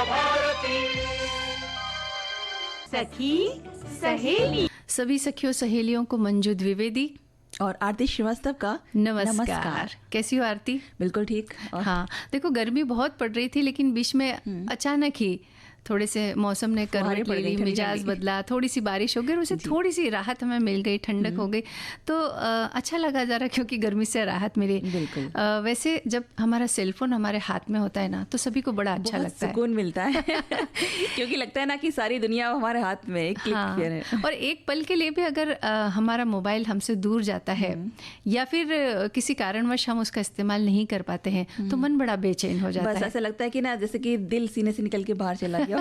भारती। सखी सहेली। सभी सखियों सहेलियों को मंजू द्विवेदी और आरती श्रीवास्तव का नमस्कार। कैसी हो आरती? बिल्कुल ठीक। हाँ, देखो गर्मी बहुत पड़ रही थी, लेकिन बीच में अचानक ही थोड़े से मौसम ने करवट ले ली, मिजाज बदला, थोड़ी सी बारिश हो गई और उसे थोड़ी सी राहत हमें मिल गई, ठंडक हो गई, तो अच्छा लगा ज़रा, क्योंकि गर्मी से राहत मिली। बिल्कुल। वैसे जब हमारा सेलफोन हमारे हाथ में होता है ना, तो सभी को बड़ा अच्छा लगता है, सुकून मिलता है क्योंकि लगता है ना कि सारी दुनिया हमारे हाथ में एक क्लिक पे है। और एक पल के लिए भी अगर हमारा मोबाइल हमसे दूर जाता है या फिर किसी कारणवश हम उसका इस्तेमाल नहीं कर पाते हैं, तो मन बड़ा बेचैन हो जाता है। बस ऐसा लगता है कि ना जैसे कि दिल सीने से निकल के बाहर चला गया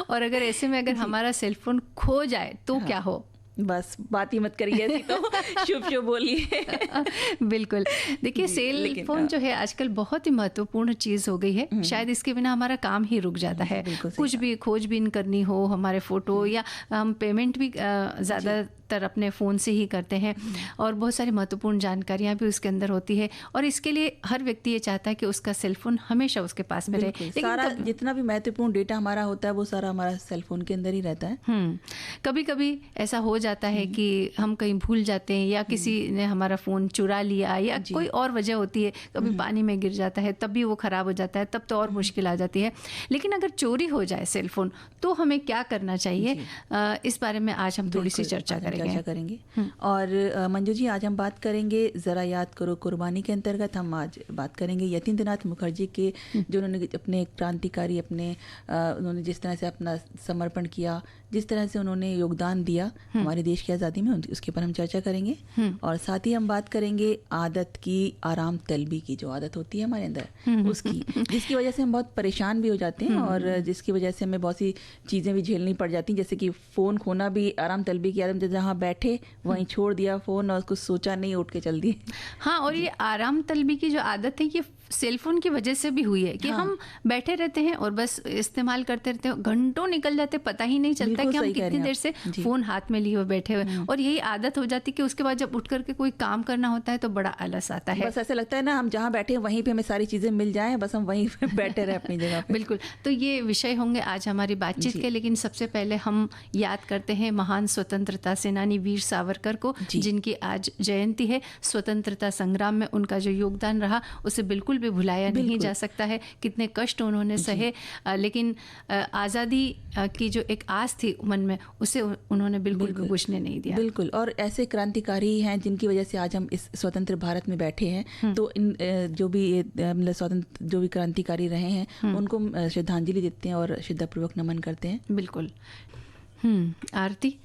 और अगर ऐसे में अगर हमारा सेलफोन खो जाए तो क्या हो? बस बात ही मत करिए ऐसी, तो शुभ शुभ बोलिए। बिल्कुल। देखिए, सेल फोन जो है आजकल बहुत ही महत्वपूर्ण चीज़ हो गई है। शायद इसके बिना हमारा काम ही रुक जाता है। कुछ भी खोजबीन करनी हो, हमारे फ़ोटो या हम पेमेंट भी ज़्यादातर अपने फ़ोन से ही करते हैं, और बहुत सारी महत्वपूर्ण जानकारियाँ भी उसके अंदर होती है, और इसके लिए हर व्यक्ति ये चाहता है कि उसका सेलफोन हमेशा उसके पास में रहे। सारा जितना भी महत्वपूर्ण डेटा हमारा होता है वो सारा हमारा सेलफोन के अंदर ही रहता है। कभी कभी ऐसा हो जाता है कि हम कहीं भूल जाते हैं, या किसी ने हमारा फ़ोन चुरा लिया, या कोई और वजह होती है, कभी पानी में गिर जाता है तब भी वो ख़राब हो जाता है, तब तो और मुश्किल आ जाती है। लेकिन अगर चोरी हो जाए सेलफोन, तो हमें क्या करना चाहिए? इस बारे में आज हम थोड़ी सी चर्चा करेंगे। और मंजू जी, आज हम बात करेंगे ज़रा याद करो कुर्बानी के अंतर्गत। हम आज बात करेंगे यतीन्द्रनाथ मुखर्जी के, जो उन्होंने अपने क्रांतिकारी उन्होंने जिस तरह से अपना समर्पण किया, जिस तरह से उन्होंने योगदान दिया हमारे देश की आज़ादी में, उसके ऊपर हम चर्चा करेंगे। और साथ ही हम बात करेंगे आदत की, आराम तलबी की, जो आदत होती है हमारे अंदर उसकी, जिसकी वजह से हम बहुत परेशान भी हो जाते हैं, और जिसकी वजह से हमें बहुत सी चीज़ें भी झेलनी पड़ जाती हैं, जैसे कि फ़ोन खोना भी आराम तलबी की आदत। जहाँ बैठे वहीं छोड़ दिया फ़ोन और कुछ सोचा नहीं, उठ के चल दिए। हाँ, और ये आराम तलबी की जो आदत है, ये सेलफोन की वजह से भी हुई है कि हम बैठे रहते हैं और बस इस्तेमाल करते रहते हैं, घंटों निकल जाते, पता ही नहीं चलता कि हम कितनी देर से फ़ोन हाथ में लिए हुए बैठे हुए, और यही आदत हो जाती है कि उसके बाद जब उठ करके कोई काम करना होता है तो बड़ा आलस आता है। बस ऐसा लगता है ना, हम जहाँ बैठे हैं वहीं पे हमें सारी चीज़ें मिल जाएं, बस हम वहीं पे बैठे रहे अपनी जगह पे। बिल्कुल। तो ये विषय होंगे आज हमारी बातचीत के, लेकिन सबसे पहले हम याद करते हैं महान स्वतंत्रता सेनानी वीर सावरकर को, जिनकी आज जयंती है। स्वतंत्रता संग्राम में उनका जो योगदान रहा, उसे बिल्कुल भी भुलाया नहीं जा सकता है। कितने कष्ट उन्होंने सहे, लेकिन आज़ादी की जो एक आस थी मन में, उसे उन्होंने बिल्कुल भी बुझने नहीं दिया। बिल्कुल। और ऐसे क्रांतिकारी हैं जिनकी वजह से आज हम इस स्वतंत्र भारत में बैठे हैं। तो इन जो भी स्वतंत्र जो भी क्रांतिकारी रहे हैं, उनको श्रद्धांजलि देते हैं और श्रद्धापूर्वक नमन करते हैं। बिल्कुल। आरती,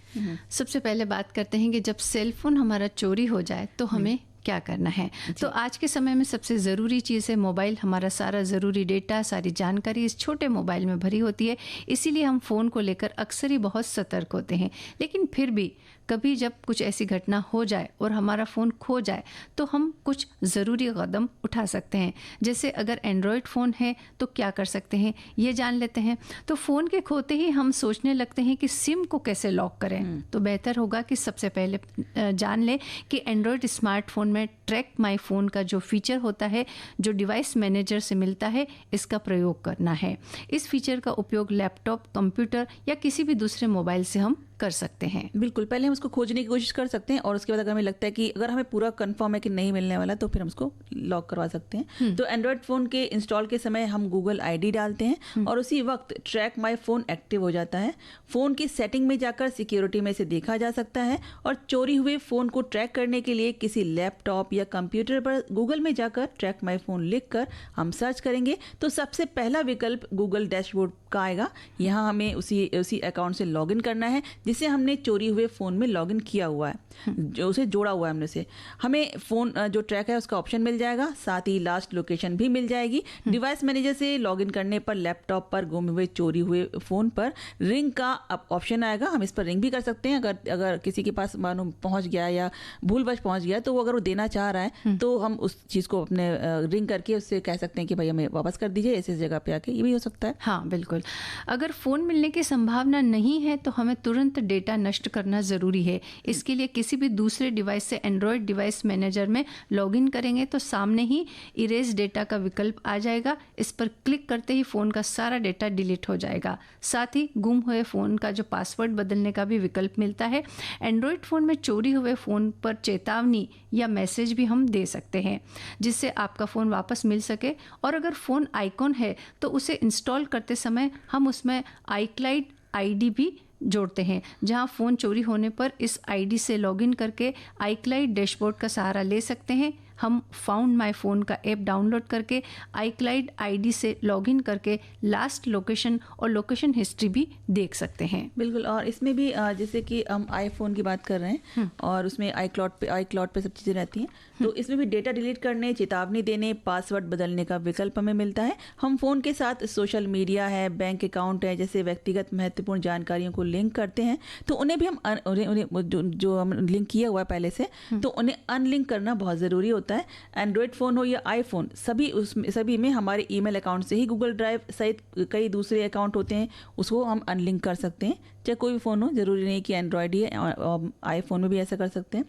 सबसे पहले बात करते हैं कि जब सेलफोन हमारा चोरी हो जाए तो हमें क्या करना है। तो आज के समय में सबसे ज़रूरी चीज़ है मोबाइल। हमारा सारा ज़रूरी डेटा, सारी जानकारी इस छोटे मोबाइल में भरी होती है, इसीलिए हम फ़ोन को लेकर अक्सर ही बहुत सतर्क होते हैं। लेकिन फिर भी कभी जब कुछ ऐसी घटना हो जाए और हमारा फ़ोन खो जाए, तो हम कुछ ज़रूरी कदम उठा सकते हैं। जैसे अगर एंड्रॉयड फ़ोन है तो क्या कर सकते हैं, ये जान लेते हैं। तो फ़ोन के खोते ही हम सोचने लगते हैं कि सिम को कैसे लॉक करें। तो बेहतर होगा कि सबसे पहले जान लें कि एंड्रॉयड स्मार्टफोन में ट्रैक माई फ़ोन का जो फीचर होता है, जो डिवाइस मैनेजर से मिलता है, इसका प्रयोग करना है। इस फीचर का उपयोग लैपटॉप, कंप्यूटर या किसी भी दूसरे मोबाइल से हम कर सकते हैं। बिल्कुल। पहले हम उसको खोजने की कोशिश कर सकते हैं, और उसके बाद अगर हमें लगता है कि अगर हमें पूरा कंफर्म है कि नहीं मिलने वाला, तो फिर हम उसको लॉक करवा सकते हैं। तो एंड्रॉयड फ़ोन के इंस्टॉल के समय हम गूगल आईडी डालते हैं और उसी वक्त ट्रैक माई फ़ोन एक्टिव हो जाता है। फ़ोन की सेटिंग में जाकर सिक्योरिटी में इसे देखा जा सकता है, और चोरी हुए फ़ोन को ट्रैक करने के लिए किसी लैपटॉप या कंप्यूटर पर गूगल में जाकर ट्रैक माई फ़ोन लिखकर हम सर्च करेंगे, तो सबसे पहला विकल्प गूगल डैशबोर्ड का आएगा। यहाँ हमें उसी अकाउंट से लॉगिन करना है जिसे हमने चोरी हुए फ़ोन में लॉगिन किया हुआ है, जो उसे जोड़ा हुआ है हमने से। हमें फ़ोन जो ट्रैक है उसका ऑप्शन मिल जाएगा, साथ ही लास्ट लोकेशन भी मिल जाएगी। डिवाइस मैनेजर से लॉगिन करने पर लैपटॉप पर गुम हुए चोरी हुए फ़ोन पर रिंग का ऑप्शन आएगा। हम इस पर रिंग भी कर सकते हैं। अगर किसी के पास मानो पहुंच गया या भूलवश पहुंच गया, तो वो अगर वो देना चाह रहा है तो हम उस चीज़ को अपने रिंग करके उससे कह सकते हैं कि भाई हमें वापस कर दीजिए इस जगह पे आके। ये भी हो सकता है। हाँ बिल्कुल। अगर फ़ोन मिलने की संभावना नहीं है तो हमें तुरंत तुरंत डेटा नष्ट करना ज़रूरी है। इसके लिए किसी भी दूसरे डिवाइस से एंड्रॉयड डिवाइस मैनेजर में लॉगिन करेंगे तो सामने ही इरेज डेटा का विकल्प आ जाएगा। इस पर क्लिक करते ही फ़ोन का सारा डेटा डिलीट हो जाएगा। साथ ही गुम हुए फ़ोन का जो पासवर्ड बदलने का भी विकल्प मिलता है। एंड्रॉयड फ़ोन में चोरी हुए फ़ोन पर चेतावनी या मैसेज भी हम दे सकते हैं जिससे आपका फ़ोन वापस मिल सके। और अगर फ़ोन आइकॉन है तो उसे इंस्टॉल करते समय हम उसमें iCloud आईडी भी जोड़ते हैं, जहां फ़ोन चोरी होने पर इस आईडी से लॉगिन करके iCloud डैशबोर्ड का सहारा ले सकते हैं। हम फाउंड माई फ़ोन का ऐप डाउनलोड करके iCloud आईडी से लॉगिन करके लास्ट लोकेशन और लोकेशन हिस्ट्री भी देख सकते हैं। बिल्कुल। और इसमें भी जैसे कि हम आईफोन की बात कर रहे हैं और उसमें iCloud पे सब चीज़ें रहती हैं, तो इसमें भी डेटा डिलीट करने, चेतावनी देने, पासवर्ड बदलने का विकल्प हमें मिलता है। हम फ़ोन के साथ सोशल मीडिया है, बैंक अकाउंट है, जैसे व्यक्तिगत महत्वपूर्ण जानकारियों को लिंक करते हैं तो उन्हें भी हम उन्हें जो हम लिंक किया हुआ है पहले से, तो उन्हें अनलिंक करना बहुत ज़रूरी होता है। एंड्रॉयड फ़ोन हो या आईफोन, सभी में हमारे ईमेल अकाउंट से ही गूगल ड्राइव सहित कई दूसरे अकाउंट होते हैं, उसको हम अनलिंक कर सकते हैं। चाहे कोई भी फ़ोन हो, ज़रूरी नहीं कि एंड्रॉयड ही है, और आईफोन में भी ऐसा कर सकते हैं।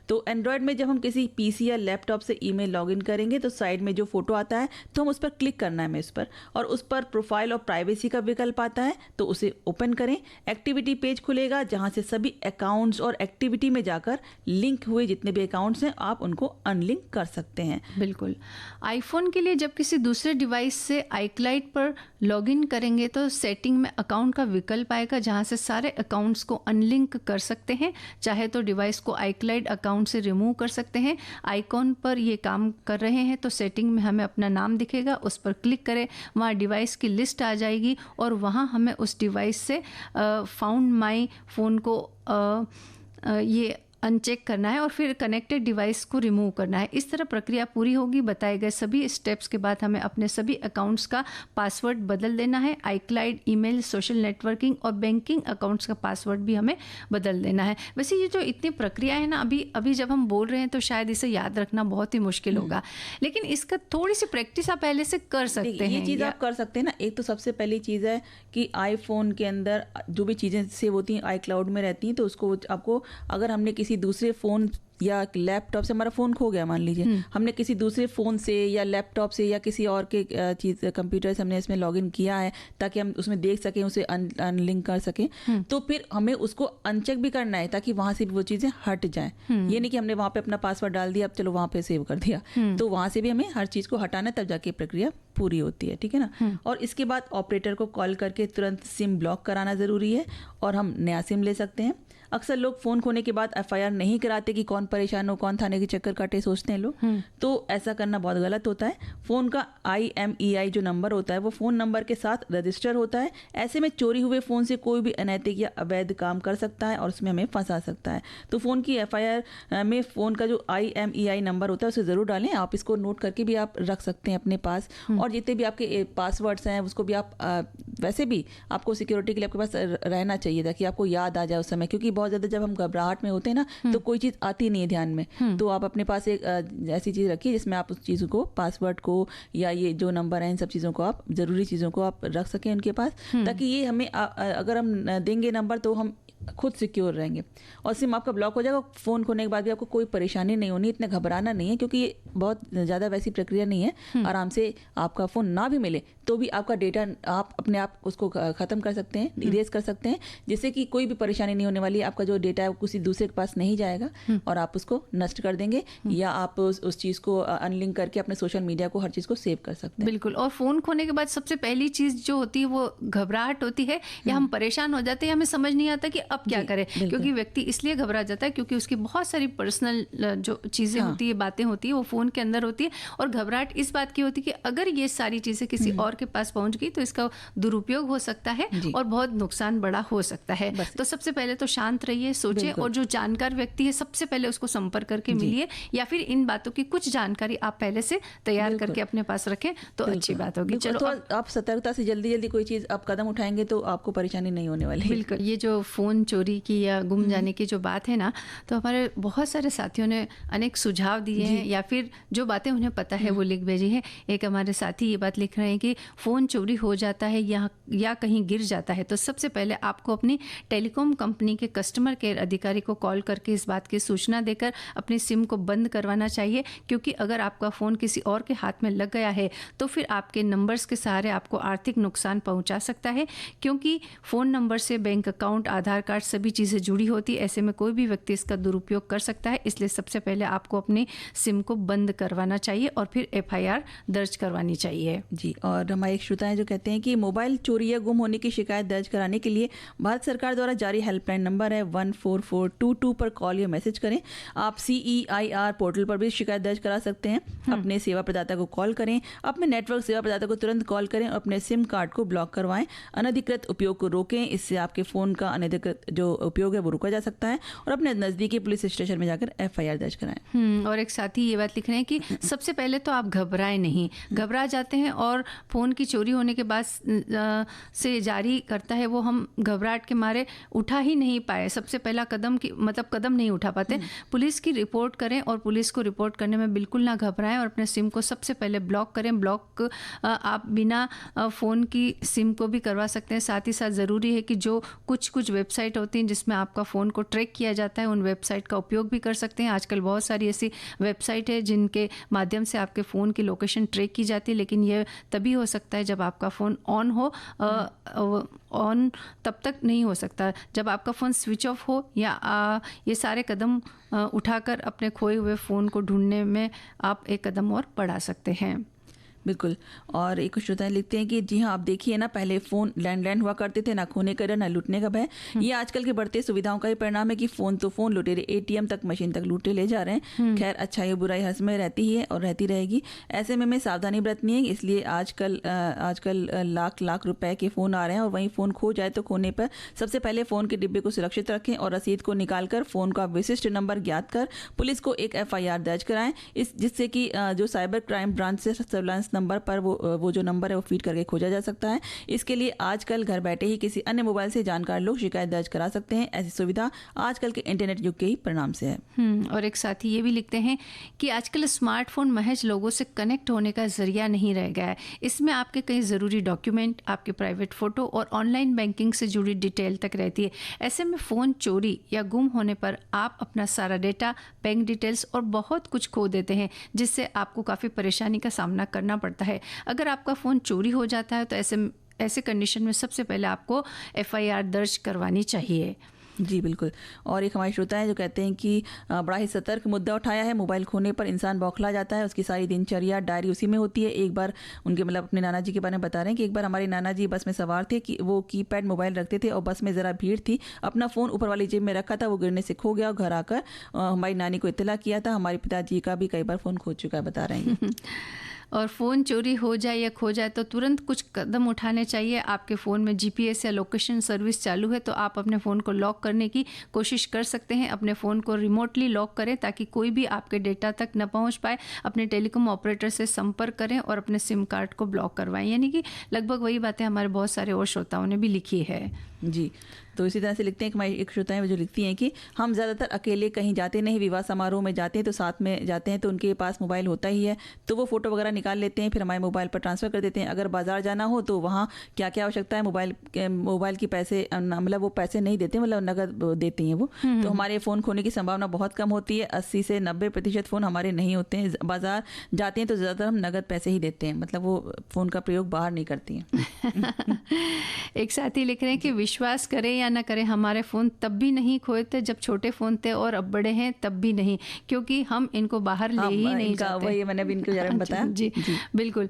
तो एंड्रॉयड में जब हम किसी पीसी या लैपटॉप से ईमेल लॉगिन करेंगे तो साइड में जो फोटो आता है तो हम उस पर क्लिक करना है हमें उस पर, और उस पर प्रोफाइल और प्राइवेसी का विकल्प आता है तो उसे ओपन करें। एक्टिविटी पेज खुलेगा जहां से सभी अकाउंट्स और एक्टिविटी में जाकर लिंक हुए जितने भी अकाउंट्स हैं आप उनको अनलिंक कर सकते हैं। बिल्कुल। आईफोन के लिए जब किसी दूसरे डिवाइस से iCloud पर लॉगिन करेंगे तो सेटिंग में अकाउंट का विकल्प आएगा जहां से सारे अकाउंट्स को अनलिंक कर सकते हैं। चाहे तो डिवाइस को iCloud अकाउंट से रिमूव कर सकते हैं। आइकॉन पर ये काम कर रहे हैं तो सेटिंग में हमें अपना नाम दिखेगा, उस पर क्लिक करें, वहाँ डिवाइस की लिस्ट आ जाएगी और वहाँ हमें उस डिवाइस से फाउंड माई फ़ोन को ये अनचेक करना है और फिर कनेक्टेड डिवाइस को रिमूव करना है। इस तरह प्रक्रिया पूरी होगी। बताए गए सभी स्टेप्स के बाद हमें अपने सभी अकाउंट्स का पासवर्ड बदल देना है। iCloud, ईमेल, सोशल नेटवर्किंग और बैंकिंग अकाउंट्स का पासवर्ड भी हमें बदल देना है। वैसे ये जो इतनी प्रक्रिया है ना, अभी जब हम बोल रहे हैं तो शायद इसे याद रखना बहुत ही मुश्किल होगा, लेकिन इसका थोड़ी सी प्रैक्टिस आप पहले से कर सकते हैं। ये चीज़ आप कर सकते हैं ना। एक तो सबसे पहली चीज़ है कि आईफोन के अंदर जो भी चीज़ें सेव होती हैं iCloud में रहती हैं, तो उसको आपको, अगर हमने किसी दूसरे फ़ोन या लैपटॉप से, हमारा फ़ोन खो गया मान लीजिए, हमने किसी दूसरे फ़ोन से या लैपटॉप से या किसी और के चीज़ कंप्यूटर से हमने इसमें लॉगिन किया है ताकि हम उसमें देख सकें, उसे अनलिंक कर सकें, तो फिर हमें उसको अनचेक भी करना है ताकि वहाँ से भी वो चीज़ें हट जाएं। ये नहीं कि हमने वहाँ पे अपना पासवर्ड डाल दिया, अब चलो वहाँ पे सेव कर दिया, तो वहाँ से भी हमें हर चीज़ को हटाना है, तब जाके प्रक्रिया पूरी होती है। ठीक है ना। और इसके बाद ऑपरेटर को कॉल करके तुरंत सिम ब्लॉक कराना ज़रूरी है और हम नया सिम ले सकते हैं। अक्सर लोग फ़ोन खोने के बाद एफआईआर नहीं कराते कि कौन परेशान हो, कौन थाने के चक्कर काटे, सोचते हैं लोग, तो ऐसा करना बहुत गलत होता है। फ़ोन का IMEI जो नंबर होता है वो फ़ोन नंबर के साथ रजिस्टर होता है। ऐसे में चोरी हुए फ़ोन से कोई भी अनैतिक या अवैध काम कर सकता है और उसमें हमें फंसा सकता है। तो फ़ोन की एफआईआर में फ़ोन का जो IMEI नंबर होता है उसे ज़रूर डालें। आप इसको नोट करके भी आप रख सकते हैं अपने पास, और जितने भी आपके पासवर्ड्स हैं उसको भी आप वैसे भी आपको सिक्योरिटी के लिए आपके पास रहना चाहिए ताकि आपको याद आ जाए उस समय, क्योंकि बहुत ज़्यादा जब हम घबराहट में होते हैं ना तो कोई चीज़ आती नहीं है ध्यान में, तो आप अपने पास एक ऐसी चीज़ रखिए जिसमें आप उस चीज़ को, पासवर्ड को या ये जो नंबर है, इन सब चीज़ों को, आप ज़रूरी चीज़ों को आप रख सकें उनके पास, ताकि ये हमें अगर हम देंगे नंबर तो हम खुद सिक्योर रहेंगे और सिम आपका ब्लॉक हो जाएगा। फ़ोन खोने के बाद भी आपको कोई परेशानी नहीं होनी, इतना घबराना नहीं है, क्योंकि ये बहुत ज़्यादा वैसी प्रक्रिया नहीं है। आराम से आपका फ़ोन ना भी मिले तो भी आपका डेटा आप अपने आप उसको ख़त्म कर सकते हैं, इरेज कर सकते हैं, जिससे कि कोई भी परेशानी नहीं होने वाली है। आपका जो डेटा है वो किसी दूसरे के पास नहीं जाएगा और आप उसको नष्ट कर देंगे, या आप उस चीज़ को अनलिंक करके अपने सोशल मीडिया को, हर चीज़ को सेव कर सकते हैं। बिल्कुल। और फ़ोन खोने के बाद सबसे पहली चीज़ जो होती है वो घबराहट होती है, या हम परेशान हो जाते हैं, हमें समझ नहीं आता कि अब क्या करें, क्योंकि व्यक्ति इसलिए घबरा जाता है क्योंकि उसकी बहुत सारी पर्सनल जो चीज़ें होती है, बातें होती है, वो फ़ोन के अंदर होती है, और घबराहट इस बात की होती है कि अगर ये सारी चीज़ें किसी और के पास पहुंच गई तो इसका दुरुपयोग हो सकता है और बहुत नुकसान बड़ा हो सकता है। तो सबसे पहले तो शांत रहिए, सोचिए, और जो जानकार व्यक्ति है सबसे पहले उसको संपर्क करके मिलिए, या फिर इन बातों की कुछ जानकारी आप पहले से तैयार करके अपने पास रखें तो अच्छी बात होगी। चलो, तो आप सतर्कता से जल्दी कोई चीज़ आप कदम उठाएंगे तो आपको परेशानी नहीं होने वाली। बिल्कुल। ये जो फ़ोन चोरी की या गुम जाने की जो बात है ना, तो हमारे बहुत सारे साथियों ने अनेक सुझाव दिए हैं या फिर जो बातें उन्हें पता है वो लिख भेजी है। एक हमारे साथी ये बात लिख रहे हैं कि फ़ोन चोरी हो जाता है या कहीं गिर जाता है तो सबसे पहले आपको अपनी टेलीकॉम कंपनी के कस्टमर केयर अधिकारी को कॉल करके इस बात की सूचना देकर अपनी सिम को बंद करवाना चाहिए, क्योंकि अगर आपका फ़ोन किसी और के हाथ में लग गया है तो फिर आपके नंबर्स के सहारे आपको आर्थिक नुकसान पहुंचा सकता है, क्योंकि फ़ोन नंबर से बैंक अकाउंट, आधार कार्ड सभी चीज़ें जुड़ी होती। ऐसे में कोई भी व्यक्ति इसका दुरुपयोग कर सकता है। इसलिए सबसे पहले आपको अपनी सिम को बंद करवाना चाहिए और फिर FIR दर्ज करवानी चाहिए। जी, और हमारे एक श्रोता हैं जो कहते हैं कि मोबाइल चोरी या गुम होने की शिकायत दर्ज कराने के लिए भारत सरकार द्वारा जारी हेल्पलाइन नंबर है 14422 पर कॉल या मैसेज करें। आप CEIR पोर्टल पर भी शिकायत दर्ज करा सकते हैं। अपने सेवा प्रदाता को कॉल करें, अपने नेटवर्क सेवा प्रदाता को तुरंत कॉल करें और अपने सिम कार्ड को ब्लॉक करवाएं। अनधिकृत उपयोग को रोकें, इससे आपके फ़ोन का अनधिकृत जो उपयोग है वो रोका जा सकता है। और अपने नज़दीकी पुलिस स्टेशन में जाकर FIR दर्ज कराएं। और एक साथी ये बात लिख रहे हैं कि सबसे पहले तो आप घबराएं नहीं। घबरा जाते हैं और फ़ोन की चोरी होने के बाद से जारी करता है वो हम घबराहट के मारे उठा ही नहीं पाए, सबसे पहला कदम नहीं उठा पाते। पुलिस की रिपोर्ट करें और पुलिस को रिपोर्ट करने में बिल्कुल ना घबराएं और अपने सिम को सबसे पहले ब्लॉक करें। ब्लॉक आप बिना फ़ोन की सिम को भी करवा सकते हैं। साथ ही साथ ज़रूरी है कि जो कुछ वेबसाइट होती हैं जिसमें आपका फ़ोन को ट्रैक किया जाता है, उन वेबसाइट का उपयोग भी कर सकते हैं। आजकल बहुत सारी ऐसी वेबसाइट है जिनके माध्यम से आपके फ़ोन की लोकेशन ट्रैक की जाती है, लेकिन यह तभी हो सकता है जब आपका फ़ोन ऑन हो। ऑन तब तक नहीं हो सकता जब आपका फ़ोन स्विच ऑफ हो या ये सारे कदम उठाकर अपने खोए हुए फ़ोन को ढूंढने में आप एक कदम और बढ़ा सकते हैं। बिल्कुल। और एक श्रोता लिखते हैं कि जी हाँ, आप देखिए ना, पहले फ़ोन लैंडलाइन हुआ करते थे, ना खोने का डर ना लूटने का भय। ये आजकल के बढ़ते सुविधाओं का ही परिणाम है कि फ़ोन तो फ़ोन, लुटेरे ATM तक, मशीन तक लूटे ले जा रहे हैं। खैर, अच्छाई और बुराई हर समय रहती ही है और रहती रहेगी। ऐसे में हमें सावधानी बरतनी है। इसलिए आजकल लाख रुपए के फ़ोन आ रहे हैं और वहीं फ़ोन खो जाए तो खोने पर सबसे पहले फ़ोन के डिब्बे को सुरक्षित रखें और रसीद को निकाल कर फ़ोन का विशिष्ट नंबर ज्ञात कर पुलिस को एक FIR दर्ज कराएं, जिससे कि जो साइबर क्राइम ब्रांच से सर्विलांस नंबर पर वो जो नंबर है वो फीड करके खोजा जा सकता है। इसके लिए आजकल घर बैठे ही किसी अन्य मोबाइल से जानकार लोग शिकायत दर्ज करा सकते हैं। ऐसी सुविधा आजकल के इंटरनेट युग के ही परिणाम से है। और एक साथी ये भी लिखते हैं कि आजकल स्मार्टफोन महज लोगों से कनेक्ट होने का जरिया नहीं रह गया है। इसमें आपके कई ज़रूरी डॉक्यूमेंट, आपके प्राइवेट फ़ोटो और ऑनलाइन बैंकिंग से जुड़ी डिटेल तक रहती है। ऐसे में फ़ोन चोरी या गुम होने पर आप अपना सारा डेटा, बैंक डिटेल्स और बहुत कुछ खो देते हैं, जिससे आपको काफ़ी परेशानी का सामना करना पड़ता है। अगर आपका फ़ोन चोरी हो जाता है तो ऐसे कंडीशन में सबसे पहले आपको FIR दर्ज करवानी चाहिए। जी बिल्कुल। और एक हमारे श्रोता है जो कहते हैं कि बड़ा ही सतर्क मुद्दा उठाया है। मोबाइल खोने पर इंसान बौखला जाता है, उसकी सारी दिनचर्या, डायरी उसी में होती है। एक बार उनके अपने नाना जी के बारे में बता रहे हैं कि एक बार हमारे नाना जी बस में सवार थे कि वो कीपैड मोबाइल रखते थे और बस में ज़रा भीड़ थी, अपना फ़ोन ऊपर वाली जेब में रखा था, वो गिरने से खो गया और घर आकर हमारी नानी को इत्तला किया था। हमारे पिताजी का भी कई बार फ़ोन खो चुका है, बता रहे हैं। और फ़ोन चोरी हो जाए या खो जाए तो तुरंत कुछ कदम उठाने चाहिए। आपके फ़ोन में GPS या लोकेशन सर्विस चालू है तो आप अपने फ़ोन को लॉक करने की कोशिश कर सकते हैं। अपने फ़ोन को रिमोटली लॉक करें ताकि कोई भी आपके डेटा तक न पहुंच पाए। अपने टेलीकॉम ऑपरेटर से संपर्क करें और अपने सिम कार्ड को ब्लॉक करवाएं। यानी कि लगभग वही बातें हमारे बहुत सारे और श्रोताओं ने भी लिखी है। जी, तो इसी तरह से लिखते हैं कि हमारी एक श्रोता है जो लिखती हैं कि हम ज़्यादातर अकेले कहीं जाते नहीं, विवाह समारोह में जाते हैं तो साथ में जाते हैं तो उनके पास मोबाइल होता ही है, तो वो फ़ोटो वगैरह निकाल लेते हैं, फिर हमारे मोबाइल पर ट्रांसफ़र कर देते हैं। अगर बाज़ार जाना हो तो वहाँ क्या क्या आवश्यकता है, मोबाइल की पैसे, मतलब वो पैसे नहीं देते, मतलब नगद देती हैं वो, तो हमारे फ़ोन खोने की संभावना बहुत कम होती है। 80 से 90% फ़ोन हमारे नहीं होते हैं। बाज़ार जाते हैं तो ज़्यादातर हम नगद पैसे ही देते हैं, मतलब वो फ़ोन का प्रयोग बाहर नहीं करती हैं। एक साथी लिख रहे हैं कि विश्वास करें या ना करें, हमारे फ़ोन तब भी नहीं खोए थे जब छोटे फ़ोन थे और अब बड़े हैं तब भी नहीं, क्योंकि हम इनको बाहर ले ही नहीं जाते। वही मैंने भी इनके बारे में बताया। जी बिल्कुल।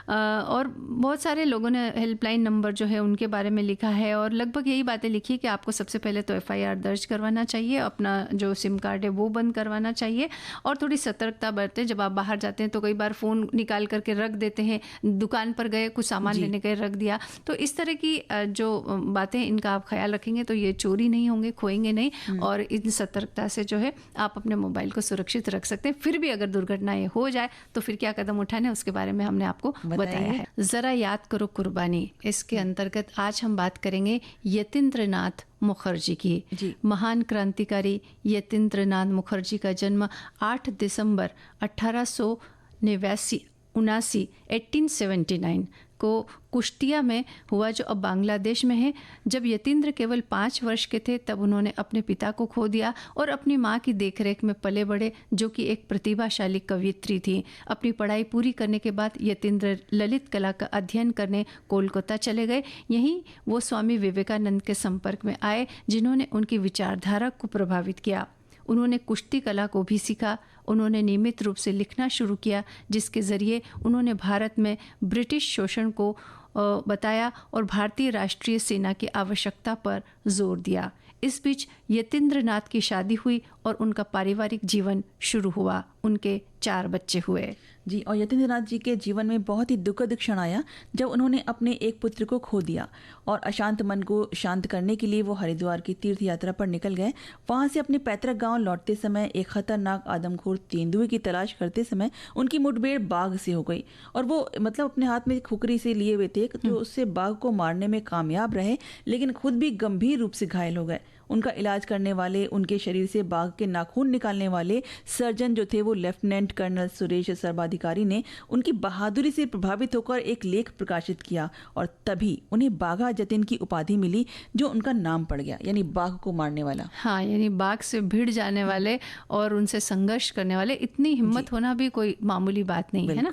और बहुत सारे लोगों ने हेल्पलाइन नंबर जो है उनके बारे में लिखा है और लगभग यही बातें लिखी कि आपको सबसे पहले तो FIR दर्ज करवाना चाहिए, अपना जो सिम कार्ड है वो बंद करवाना चाहिए और थोड़ी सतर्कता बरतें। जब आप बाहर जाते हैं तो कई बार फ़ोन निकाल करके रख देते हैं, दुकान पर गए, कुछ सामान लेने गए, रख दिया, तो इस तरह की जो बातें बातें, इनका आप ख्याल रखेंगे तो ये चोरी नहीं होंगे, खोएंगे नहीं, और इन सतर्कता से जो है आप अपने मोबाइल को सुरक्षित रख सकते हैं। फिर भी अगर दुर्घटना ये हो जाए तो फिर क्या कदम उठाने, उसके बारे में हमने आपको बताया है। जरा याद करो कुर्बानी, इसके अंतर्गत आज हम बात करेंगे यतीन्द्रनाथ मुखर्जी की। महान क्रांतिकारी यतीन्द्रनाथ मुखर्जी का जन्म 8 दिसंबर 1879 को कुश्तिया में हुआ, जो अब बांग्लादेश में है। जब यतीन्द्र केवल 5 वर्ष के थे तब उन्होंने अपने पिता को खो दिया और अपनी मां की देखरेख में पले बड़े, जो कि एक प्रतिभाशाली कवयित्री थी। अपनी पढ़ाई पूरी करने के बाद यतीन्द्र ललित कला का अध्ययन करने कोलकाता चले गए। यहीं वो स्वामी विवेकानंद के संपर्क में आए, जिन्होंने उनकी विचारधारा को प्रभावित किया। उन्होंने कुश्ती कला को भी सीखा। उन्होंने नियमित रूप से लिखना शुरू किया, जिसके ज़रिए उन्होंने भारत में ब्रिटिश शोषण को बताया और भारतीय राष्ट्रीय सेना की आवश्यकता पर जोर दिया। इस बीच यतीन्द्रनाथ की शादी हुई और उनका पारिवारिक जीवन शुरू हुआ। उनके 4 बच्चे हुए। जी, और यतीन्द्रनाथ जी के जीवन में बहुत ही दुखद क्षण आया जब उन्होंने अपने एक पुत्र को खो दिया, और अशांत मन को शांत करने के लिए वो हरिद्वार की तीर्थ यात्रा पर निकल गए। वहाँ से अपने पैतृक गांव लौटते समय एक खतरनाक आदमखोर तेंदुए की तलाश करते समय उनकी मुठभेड़ बाघ से हो गई, और वो अपने हाथ में खुकरी से लिए हुए थे, जो उससे बाघ को मारने में कामयाब रहे, लेकिन खुद भी गंभीर रूप से घायल हो गए। उनका इलाज करने वाले, उनके शरीर से बाघ के नाखून निकालने वाले सर्जन जो थे वो लेफ्टिनेंट कर्नल सुरेश सर्वाधिकारी ने उनकी बहादुरी से प्रभावित होकर एक लेख प्रकाशित किया, और तभी उन्हें बाघा जतिन की उपाधि मिली, जो उनका नाम पड़ गया, यानी बाघ को मारने वाला। हाँ, यानी बाघ से भिड़ जाने वाले और उनसे संघर्ष करने वाले। इतनी हिम्मत होना भी कोई मामूली बात नहीं है ना।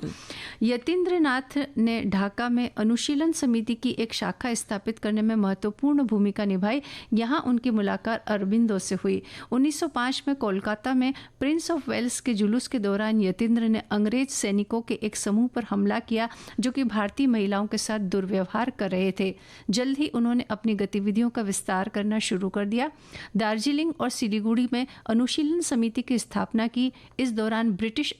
यतीन्द्रनाथ ने ढाका में अनुशीलन समिति की एक शाखा स्थापित करने में महत्वपूर्ण भूमिका निभाई। यहाँ उनकी मुलाकात अरबिंदो से हुई। 1905 में कोलकाता में प्रिंस ऑफ वेल्स के जुलूस के दौरान यतीन्द्र ने अंग्रेज सैनिकों के एक समूह पर हमला किया, जो कि भारतीय महिलाओं के साथ दुर्व्यवहार कर रहे थे। जल्द ही उन्होंने अपनी गतिविधियों का विस्तार करना शुरू कर दिया। दार्जिलिंग और सिलीगुड़ी में अनुशीलन समिति की स्थापना की। इस दौरान ब्रिटिश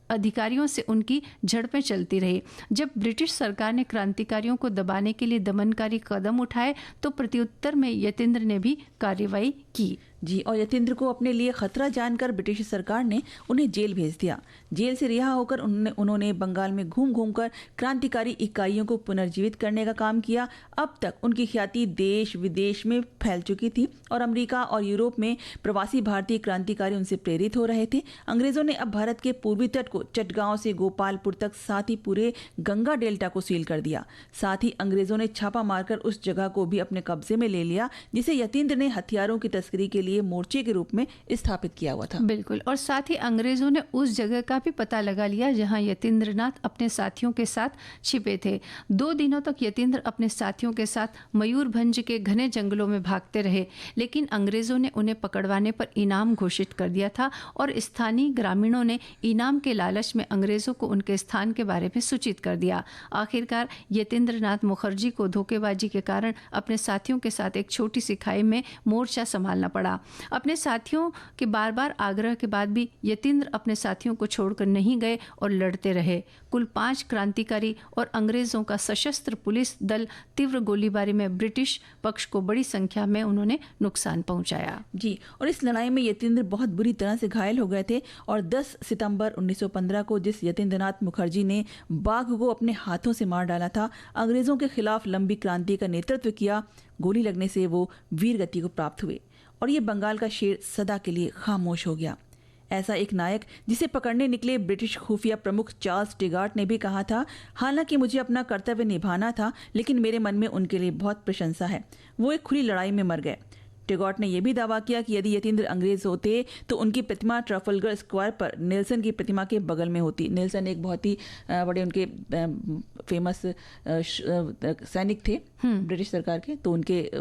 अधिकारियों से उनकी झड़पें चलती रही। जब ब्रिटिश सरकार ने क्रांतिकारियों को दबाने के लिए दमनकारी कदम उठाए तो प्रत्युत्तर में यतीन्द्र ने भी कार्रवाई की। जी, और यतीन्द्र को अपने लिए खतरा जानकर ब्रिटिश सरकार ने उन्हें जेल भेज दिया। जेल से रिहा होकर उन्होंने बंगाल में घूम कर क्रांतिकारी इकाइयों को पुनर्जीवित करने का काम किया। अब तक उनकी ख्याति देश विदेश में फैल चुकी थी, और अमेरिका और यूरोप में प्रवासी भारतीय क्रांतिकारी उनसे प्रेरित हो रहे थे। अंग्रेजों ने अब भारत के पूर्वी तट को चटगांव से गोपालपुर तक, साथ ही पूरे गंगा डेल्टा को सील कर दिया। साथ ही अंग्रेजों ने छापा मारकर उस जगह को भी अपने कब्जे में ले लिया, जिसे यतीन्द्र ने हथियारों की तस्करी के लिए मोर्चे के रूप में स्थापित किया हुआ था। बिल्कुल, और साथ ही अंग्रेजों ने उस जगह का भी पता लगा लिया जहां यतीन्द्रनाथ अपने साथियों के साथ छिपे थे। 2 दिनों तक यतीन्द्र अपने साथियों के साथ मयूरभंज के घने जंगलों में भागते रहे, लेकिन अंग्रेजों ने उन्हें पकड़वाने पर इनाम घोषित कर दिया था, और स्थानीय ग्रामीणों ने इनाम के लालच में अंग्रेजों को उनके स्थान के बारे में सूचित कर दिया। आखिरकार यतीन्द्रनाथ मुखर्जी को धोखेबाजी के कारण अपने साथियों के साथ एक छोटी सी खाई में मोर्चा संभालना पड़ा। अपने साथियों के बार बार आग्रह के बाद भी यतीन्द्र अपने साथियों को छोड़कर नहीं गए और लड़ते रहे। कुल 5 क्रांतिकारी और अंग्रेजों का सशस्त्र पुलिस दल तीव्र गोलीबारी में ब्रिटिश पक्ष को बड़ी संख्या में उन्होंने नुकसान पहुंचाया। जी, और इस लड़ाई में यतीन्द्र बहुत बुरी तरह से घायल हो गए थे, और 10 सितंबर 1915 को जिस यतीन्द्रनाथ मुखर्जी ने बाघ को अपने हाथों से मार डाला था, अंग्रेजों के खिलाफ लंबी क्रांति का नेतृत्व किया। गोली लगने से वो वीर गति को प्राप्त हुए, और ये बंगाल का शेर सदा के लिए खामोश हो गया। ऐसा एक नायक जिसे पकड़ने निकले ब्रिटिश खुफिया प्रमुख चार्ल्स टिगार्ट ने भी कहा था, हालांकि मुझे अपना कर्तव्य निभाना था, लेकिन मेरे मन में उनके लिए बहुत प्रशंसा है। वो एक खुली लड़ाई में मर गए। टेगोट ने यह भी दावा किया कि यदि यतीन्द्र अंग्रेज होते तो उनकी प्रतिमा ट्रफलगर स्क्वायर पर नेल्सन की प्रतिमा के बगल में होती। नेल्सन एक बहुत ही बड़े उनके फेमस सैनिक थे ब्रिटिश सरकार के, तो उनके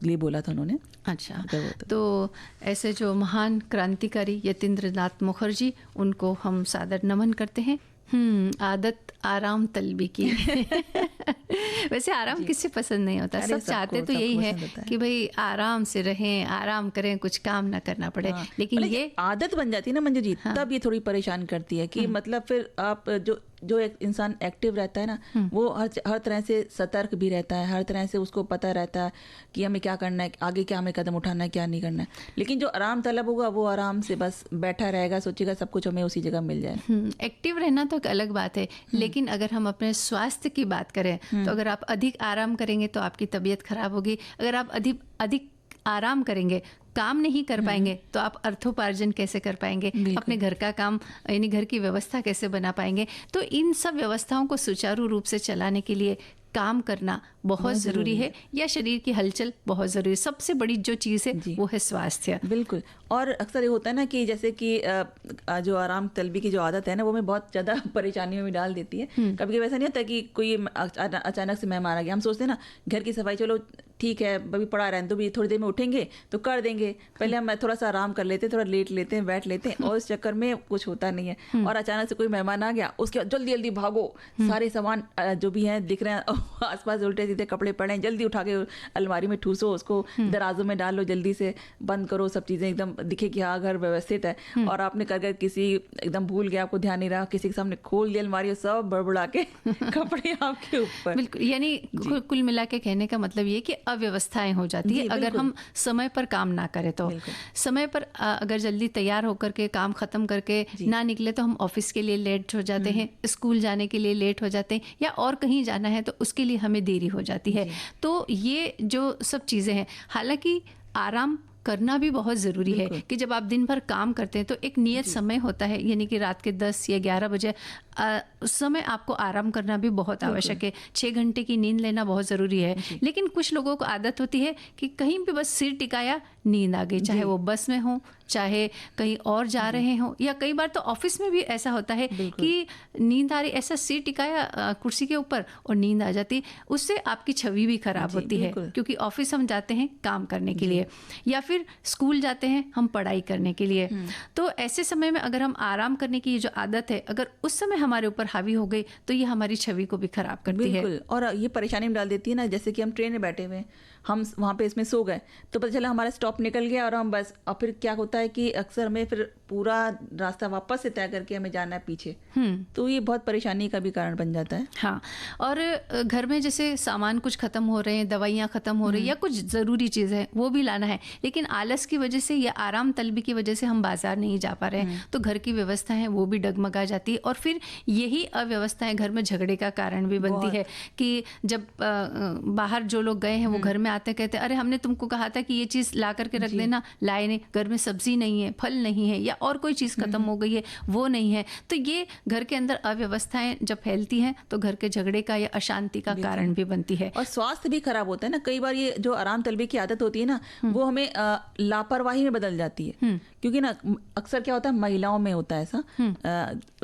लिए बोला था उन्होंने। अच्छा, तो ऐसे जो महान क्रांतिकारी यतीन्द्रनाथ मुखर्जी, उनको हम सादर नमन करते हैं। आदत आराम तलबी की। वैसे आराम किससे पसंद नहीं होता, सब चाहते तो यही है कि भाई आराम से रहें, आराम करें, कुछ काम ना करना पड़े। लेकिन ये आदत बन जाती है ना मंजू जी, तब ये थोड़ी परेशान करती है कि मतलब फिर आप जो जो एक इंसान एक्टिव रहता है ना, वो हर तरह से सतर्क भी रहता है, हर तरह से उसको पता रहता है कि हमें क्या करना है, आगे क्या हमें कदम उठाना है, क्या नहीं करना है। लेकिन जो आराम तलब होगा वो आराम से बस बैठा रहेगा, सोचेगा सब कुछ हमें उसी जगह मिल जाए। एक्टिव रहना तो एक अलग बात है, लेकिन अगर हम अपने स्वास्थ्य की बात करें तो अगर आप अधिक आराम करेंगे तो आपकी तबीयत खराब होगी। अगर आप अधिक आराम करेंगे, काम नहीं कर पाएंगे, तो आप अर्थोपार्जन कैसे कर पाएंगे, अपने घर का काम यानी घर की व्यवस्था कैसे बना पाएंगे। तो इन सब व्यवस्थाओं को सुचारू रूप से चलाने के लिए काम करना बहुत ज़रूरी है, या शरीर की हलचल बहुत ज़रूरी है। सबसे बड़ी जो चीज़ है वो है स्वास्थ्य। बिल्कुल। और अक्सर ये होता है ना कि जैसे कि जो आराम तलबी की जो आदत है ना, वो हमें बहुत ज़्यादा परेशानियों में डाल देती है। कभी कभी ऐसा नहीं होता कि कोई अचानक से मेहमान आ गया, हम सोचते हैं ना घर की सफाई चलो ठीक है अभी पड़ा रहे तो भी थोड़ी देर में उठेंगे तो कर देंगे, पहले हम थोड़ा सा आराम कर लेते हैं, थोड़ा लेट लेते हैं, बैठ लेते हैं, और इस चक्कर में कुछ होता नहीं है। और अचानक से कोई मेहमान आ गया, उसके बाद जल्दी जल्दी भागो, सारे सामान जो भी हैं दिख रहे हैं आसपास उल्टे सीधे कपड़े पड़े हैं, जल्दी उठा के अलमारी में ठूसो, उसको दराजों में डालो, जल्दी से बंद करो, सब चीज़ें एकदम दिखे कि हाँ घर व्यवस्थित है। और आपने कर किसी एकदम भूल गया, आपको ध्यान नहीं रहा, किसी के सामने खोल दिया अलमारी, सब बड़बड़ा के कपड़े आपके ऊपर। बिल्कुल, यानी कुल मिला के कहने का मतलब ये कि अव्यवस्थाएं हो जाती है अगर हम समय पर काम ना करें तो। समय पर अगर जल्दी तैयार होकर के काम खत्म करके ना निकले तो हम ऑफिस के लिए लेट हो जाते हैं, स्कूल जाने के लिए लेट हो जाते हैं, या और कहीं जाना है तो उसके लिए हमें देरी हो जाती है। तो ये जो सब चीज़ें हैं, हालांकि आराम करना भी बहुत ज़रूरी है कि जब आप दिन भर काम करते हैं तो एक नियत समय होता है, यानी कि रात के 10 या 11 बजे उस समय आपको आराम करना भी बहुत आवश्यक है। 6 घंटे की नींद लेना बहुत ज़रूरी है। लेकिन कुछ लोगों को आदत होती है कि कहीं भी बस सिर टिकाया नींद आ गई, चाहे वो बस में हो, चाहे कहीं और जा रहे हो, या कई बार तो ऑफिस में भी ऐसा होता है कि नींद आ रही, ऐसा सिर टिकाया कुर्सी के ऊपर और नींद आ जाती। उससे आपकी छवि भी खराब होती है, क्योंकि ऑफिस हम जाते हैं काम करने के लिए, या फिर स्कूल जाते हैं हम पढ़ाई करने के लिए। तो ऐसे समय में अगर हम आराम करने की जो आदत है अगर उस समय हमारे ऊपर हावी हो गई तो ये हमारी छवि को भी खराब करती है। और ये परेशानी में डाल देती है ना, जैसे कि हम ट्रेन में बैठे हुए हैं, हम वहाँ पे इसमें सो गए तो पता चला हमारा स्टॉप निकल गया और हम बस, और फिर क्या होता है कि अक्सर हमें फिर पूरा रास्ता वापस से तय करके हमें जाना है पीछे, तो ये बहुत परेशानी का भी कारण बन जाता है। हाँ, और घर में जैसे सामान कुछ खत्म हो रहे हैं, दवाइयाँ खत्म हो रही है, या कुछ ज़रूरी चीज़ है वो भी लाना है, लेकिन आलस की वजह से या आराम तलबी की वजह से हम बाजार नहीं जा पा रहे हैं, तो घर की व्यवस्था है वो भी डगमगा जाती है। और फिर यही अव्यवस्थाएं घर में झगड़े का कारण भी बनती है कि जब बाहर जो लोग गए हैं वो घर में आते कहते अरे हमने तुमको कहा था कि ये चीज़ ला करके रख देना, लाए नहीं, घर में सब्जी नहीं है, फल नहीं है, या और कोई चीज़ खत्म हो गई है वो नहीं है। तो ये घर के अंदर अव्यवस्थाएं जब फैलती हैं तो घर के झगड़े का या अशांति का कारण भी बनती है, और स्वास्थ्य भी खराब होता है ना। कई बार ये जो आराम तलबी की आदत होती है ना, वो हमें लापरवाही में बदल जाती है, क्योंकि ना अक्सर क्या होता है महिलाओं में होता है ऐसा,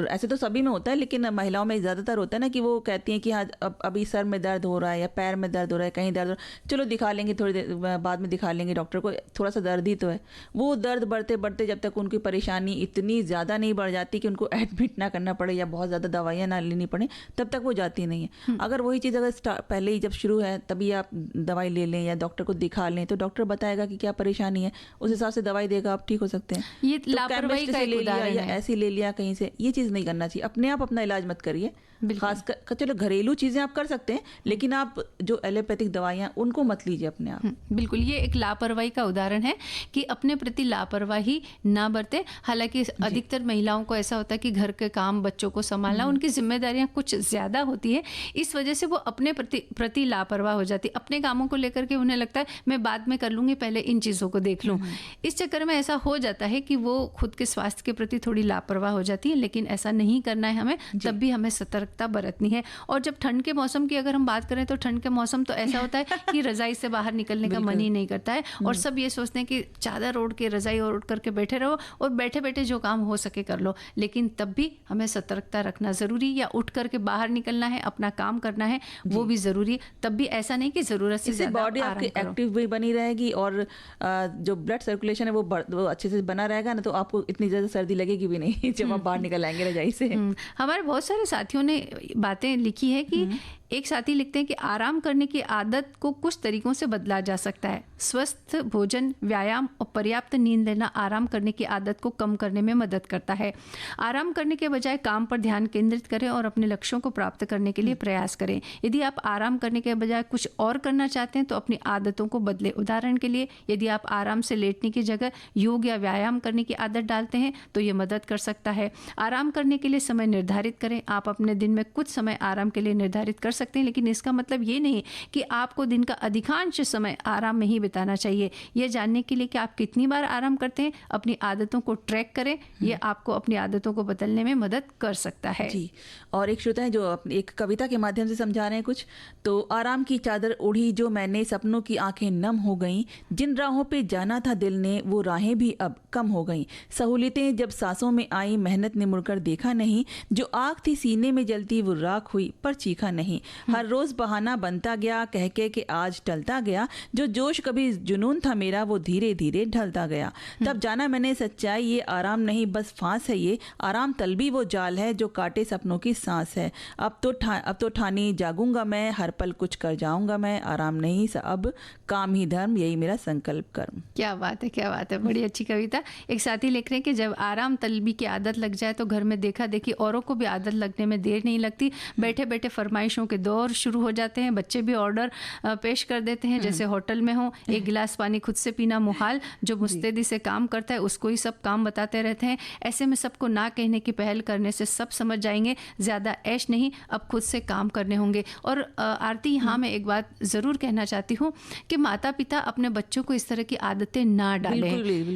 ऐसे तो सभी में होता है लेकिन महिलाओं में ज़्यादातर होता है ना कि वो कहती हैं कि हाँ अभी सर में दर्द हो रहा है या पैर में दर्द हो रहा है, कहीं दर्द हो रहा है, चलो दिखा लेंगे, थोड़ी देर बाद में दिखा लेंगे डॉक्टर को, थोड़ा सा दर्द ही तो है। वो दर्द बढ़ते बढ़ते जब तक उनकी परेशानी इतनी ज़्यादा नहीं बढ़ जाती कि उनको एडमिट ना करना पड़े या बहुत ज़्यादा दवाइयाँ ना लेनी पड़े, तब तक वो जाती नहीं है। अगर वही चीज़ अगर पहले ही जब शुरू है तभी आप दवाई ले लें या डॉक्टर को दिखा लें, तो डॉक्टर बताएगा कि क्या परेशानी है, उस हिसाब से दवाई देगा, आप ठीक हो सकते हैं। ये लापरवाही का एक उदाहरण है, ऐसे ले लिया कहीं से, ये चीज़ नहीं करना चाहिए। अपने आप अपना इलाज मत करिए, खासकर चलो घरेलू चीज़ें आप कर सकते हैं, लेकिन आप जो एलोपैथिक दवाइयाँ उनको मत लीजिए अपने आप। बिल्कुल, ये एक लापरवाही का उदाहरण है कि अपने प्रति लापरवाही ना बरते। हालांकि अधिकतर महिलाओं को ऐसा होता है कि घर के काम, बच्चों को संभालना, उनकी जिम्मेदारियां कुछ ज़्यादा होती है, इस वजह से वो अपने प्रति लापरवाह हो जाती है। अपने कामों को लेकर के उन्हें लगता है मैं बाद में कर लूँगी, पहले इन चीज़ों को देख लूँ। इस चक्कर में ऐसा हो जाता है कि वो खुद के स्वास्थ्य के प्रति थोड़ी लापरवाह हो जाती है, लेकिन ऐसा नहीं करना है हमें, तब भी हमें सतर्कता बरतनी है। और जब ठंड के मौसम की अगर हम बात करें तो ठंड के मौसम तो ऐसा होता है कि रजाई से बाहर निकलने का मन ही नहीं करता है, और सब ये सोचते हैं कि चादर ओढ़ के रजाई ओढ़ करके बैठे रहो और बैठे बैठे जो काम हो सके कर लो। लेकिन तब भी हमें सतर्कता रखना ज़रूरी, या उठ करके बाहर निकलना है, अपना काम करना है, वो भी ज़रूरी। तब भी ऐसा नहीं कि ज़रूरत से ज़्यादा बॉडी आपकी एक्टिव भी बनी रहेगी और जो ब्लड सर्कुलेशन है वो अच्छे से बना रहेगा ना, तो आपको इतनी ज़्यादा सर्दी लगेगी भी नहीं जब आप बाहर निकल आएंगे रजाई से। हमारे बहुत सारे साथियों ने बातें लिखी है कि एक साथी लिखते हैं कि आराम करने की आदत को कुछ तरीकों से बदला जा सकता है। स्वस्थ भोजन, व्यायाम और पर्याप्त नींद लेना आराम करने की आदत को कम करने में मदद करता है। आराम करने के बजाय काम पर ध्यान केंद्रित करें और अपने लक्ष्यों को प्राप्त करने के लिए प्रयास करें। यदि आप आराम करने के बजाय कुछ और करना चाहते हैं तो अपनी आदतों को बदलें। उदाहरण के लिए, यदि आप आराम से लेटने की जगह योग या व्यायाम करने की आदत डालते हैं तो ये मदद कर सकता है। आराम करने के लिए समय निर्धारित करें। आप अपने दिन में कुछ समय आराम के लिए निर्धारित कर सकते हैं, लेकिन इसका मतलब ये नहीं कि आपको दिन का अधिकांश समय आराम में ही बिताना चाहिए। यह जानने के लिए कि आप कितनी बार आराम करते हैं, अपनी आदतों को ट्रैक करें। यह आपको अपनी आदतों को बदलने में मदद कर सकता है। जी, और एक श्रोता है जो एक कविता के माध्यम से समझा रहे हैं कुछ, तो आराम की चादर ओढ़ी जो मैंने, सपनों की आंखें नम हो गईं, जिन राहों पे जाना था दिल ने वो राहें भी अब कम हो गईं, सहूलियतें जब सांसों में आई मेहनत ने मुड़कर देखा नहीं, जो आग थी सीने में जलती वो राख हुई पर चीखा नहीं, हर रोज बहाना बनता गया कह के कि आज टलता गया, जो जोश कभी जुनून था मेरा वो धीरे धीरे ढलता गया, तब जाना मैंने सच्चाई ये आराम नहीं बस फांस है, ये आराम तलबी वो जाल है जो काटे सपनों की सांस है, अब तो ठानी जागूंगा मैं, हर पल कुछ कर जाऊंगा मैं, आराम नहीं अब काम ही धर्म, यही मेरा संकल्प कर्म। क्या बात है, क्या बात है, बड़ी अच्छी कविता। एक साथी लिख रहे हैं कि जब आराम तलबी की आदत लग जाए तो घर में देखा देखी औरों को भी आदत लगने में देर नहीं लगती। बैठे बैठे फरमाइशों के दौर शुरू हो जाते हैं। बच्चे भी ऑर्डर पेश कर देते हैं, जैसे होटल में हो, एक गिलास पानी खुद से पीना मुहाल, जो मुस्तैदी से काम करता है उसको ही सब काम बताते रहते हैं। ऐसे में सबको ना कहने की पहल करने से सब समझ जाएंगे ज़्यादा ऐश नहीं, अब खुद से काम करने होंगे। और आरती, यहाँ मैं एक बात ज़रूर कहना चाहती हूँ कि माता पिता अपने बच्चों को इस तरह की आदतें ना डालें,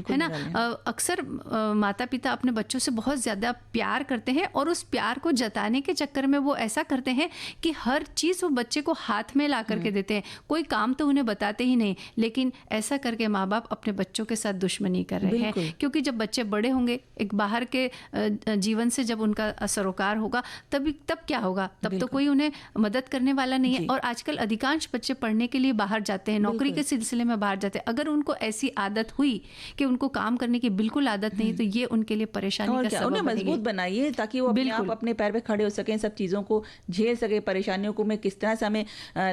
है ना। अक्सर माता पिता अपने बच्चों से बहुत ज़्यादा प्यार करते हैं और उस प्यार को जताने के चक्कर में वो ऐसा करते हैं कि हर चीज़ वो बच्चे को हाथ में ला करके देते हैं, कोई काम तो उन्हें बताते ही नहीं। लेकिन ऐसा करके माँ बाप अपने बच्चों के साथ दुश्मनी कर रहे हैं, क्योंकि जब बच्चे बड़े होंगे, एक बाहर के जीवन से जब उनका सरोकार होगा तब क्या होगा, तब तो कोई उन्हें मदद करने वाला नहीं है। और आजकल अधिकांश बच्चे पढ़ने के लिए बाहर जाते हैं, नौकरी के सिलसिले में बाहर जाते हैं। अगर उनको ऐसी आदत हुई कि उनको काम करने की बिल्कुल आदत नहीं, तो ये उनके लिए परेशानी का सबब उन्हें मजबूत बनाइए ताकि वो अपने आप अपने पैर पे खड़े हो सकें, सब चीज़ों को झेल सके, परेशानियों को में किस तरह से हमें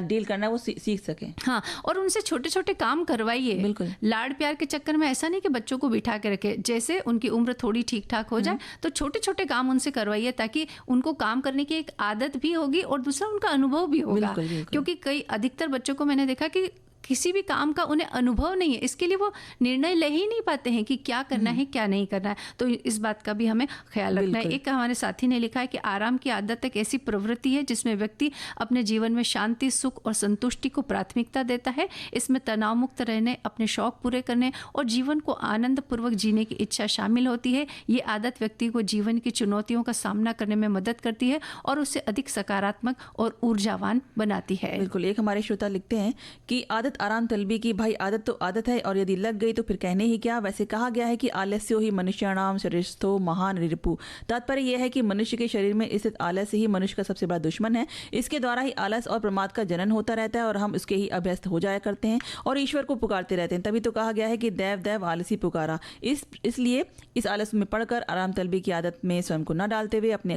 डील करना है वो सीख सके। हाँ, और उनसे छोटे छोटे काम करवाइए। बिल्कुल, लाड़ प्यार के चक्कर में ऐसा नहीं कि बच्चों को बिठा के रखे, जैसे उनकी उम्र थोड़ी ठीक ठाक हो जाए तो छोटे छोटे काम उनसे करवाइए, ताकि उनको काम करने की एक आदत भी होगी और दूसरा उनका अनुभव भी होगा। क्योंकि कई अधिकतर बच्चों को मैंने देखा कि किसी भी काम का उन्हें अनुभव नहीं है, इसके लिए वो निर्णय ले ही नहीं पाते हैं कि क्या करना है क्या नहीं करना है। तो इस बात का भी हमें ख्याल रखना है। एक हमारे साथी ने लिखा है कि आराम की आदत एक ऐसी प्रवृत्ति है जिसमें व्यक्ति अपने जीवन में शांति, सुख और संतुष्टि को प्राथमिकता देता है। इसमें तनाव मुक्त रहने, अपने शौक पूरे करने और जीवन को आनंद पूर्वक जीने की इच्छा शामिल होती है। ये आदत व्यक्ति को जीवन की चुनौतियों का सामना करने में मदद करती है और उसे अधिक सकारात्मक और ऊर्जावान बनाती है। बिल्कुल। एक हमारे श्रोता लिखते हैं कि आदत आराम तलबी की, भाई आदत तो आदत है और यदि लग गई तो फिर कहने ही क्या। वैसे कहा गया है कि आलस्यो ही मनुष्याणाम शरीरस्थो महान रिपु। तात्पर्य यह है कि मनुष्य के शरीर में स्थित आलस्य ही मनुष्य का सबसे बड़ा दुश्मन है। इसके द्वारा ही आलस और प्रमाद का जनन होता रहता है और हम उसके ही अभ्यस्त हो जाया करते हैं और ईश्वर को पुकारते रहते हैं। तभी तो कहा गया है कि दैव दैव आलसी पुकारा। इसलिए इस आलस में पढ़कर आराम तलबी की आदत में स्वयं को न डालते हुए अपने